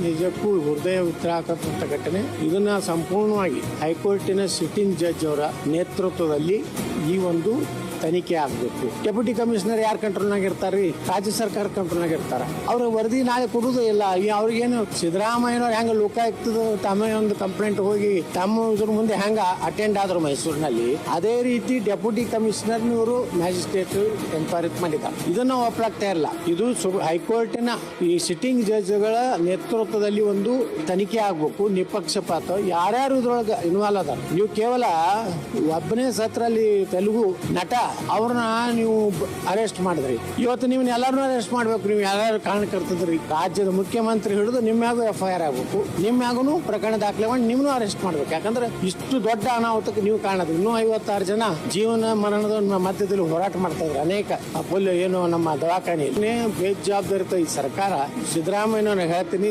ನಿಜಕ್ಕೂ ಹೃದಯ ವಿತ್ರಾಕಂತ ಘಟನೆ. ಇದನ್ನ ಸಂಪೂರ್ಣವಾಗಿ ಹೈಕೋರ್ಟಿನ ಸಿಟ್ಟಿಂಗ್ ಜಡ್ಜ್ ಅವರ ನೇತೃತ್ವದಲ್ಲಿ ಈ ಒಂದು ತನಿಖೆ ಆಗಬೇಕು. ಡೆಪ್ಯೂಟಿ ಕಮಿಷನರ್ ಯಾರ ಕಂಟ್ರೋಲ್ನಾಗ ಇರ್ತಾರ್ರಿ? ರಾಜ್ಯ ಸರ್ಕಾರ ಕಂಟ್ರೋಲ್ನಾಗ ಇರ್ತಾರ. ಅವ್ರ ವರದಿ ನಾಳೆ ಕೊಡುವುದೇ ಇಲ್ಲ. ಅವ್ರಿಗೇನು ಸಿದ್ದರಾಮಯ್ಯನವ್ರು ಹೆಂಗ ಲೋಕಾಯುಕ್ತದ ತಮ್ಮ ಒಂದು ಕಂಪ್ಲೇಂಟ್ ಹೋಗಿ ತಮ್ಮ ಇದ್ರ ಮುಂದೆ ಹೆಂಗ ಅಟೆಂಡ್ ಆದ್ರು ಮೈಸೂರಿನಲ್ಲಿ, ಅದೇ ರೀತಿ ಡೆಪ್ಯೂಟಿ ಕಮಿಷನರ್ನವರು ಮ್ಯಾಜಿಸ್ಟ್ರೇಟ್ ಎನ್ಕ್ವೈರಿ ಮಾಡಿದ್ದಾರೆ. ಇದನ್ನ ಒಪ್ಪಲಾಗ್ತಾ ಇಲ್ಲ. ಇದು ಹೈಕೋರ್ಟಿನ ಈ ಸಿಟ್ಟಿಂಗ್ ಜಡ್ಜ್ಗಳ ನೇತೃತ್ವದಲ್ಲಿ ಒಂದು ತನಿಖೆ ಆಗ್ಬೇಕು, ನಿಪಕ್ಷಪಾತ. ಯಾರ್ಯಾರು ಇದ್ರೊಳಗೆ ಇನ್ವಾಲ್ವ್ ಅದಾರ. ನೀವು ಕೇವಲ ಒಬ್ಬನೇ ಸತ್ರಲ್ಲಿ ತೆಲುಗು ನಟ ಅವ್ರನ್ನ ನೀವು ಅರೆಸ್ಟ್ ಮಾಡಿದ್ರಿ. ಇವತ್ತು ನೀವು ಎಲ್ಲಾರನ್ನೂ ಅರೆಸ್ಟ್ ಮಾಡ್ಬೇಕು. ನೀವು ಯಾರು ಕಾರಣಕರ್ತದ್ರಿ, ರಾಜ್ಯದ ಮುಖ್ಯಮಂತ್ರಿ ಹಿಡಿದು ನಿಮ್ಯಾಗೂ FIR ಆಗ್ಬೇಕು, ನಿಮ್ಯಾಗೂ ಪ್ರಕರಣ ದಾಖಲೆ ಮಾಡಿ ನಿಮ್ನು ಅರೆಸ್ಟ್ ಮಾಡ್ಬೇಕು. ಯಾಕಂದ್ರೆ ಇಷ್ಟು ದೊಡ್ಡ ಅನಾಹುತಕ್ಕೆ ನೀವು ಕಾರಣ. ಇನ್ನೂ 56 ಜನ ಜೀವನ ಮರಣದ ಮಧ್ಯದಲ್ಲಿ ಹೋರಾಟ ಮಾಡ್ತಾ ಇದ್ರು. ಅನೇಕ ಏನು ನಮ್ಮ ದವಾಖಾನೆ ಬೇಜವಾಬ್ದಾರಿತ ಈ ಸರ್ಕಾರ. ಸಿದ್ದರಾಮಯ್ಯನವ್ರ ಹೇಳ್ತೀನಿ,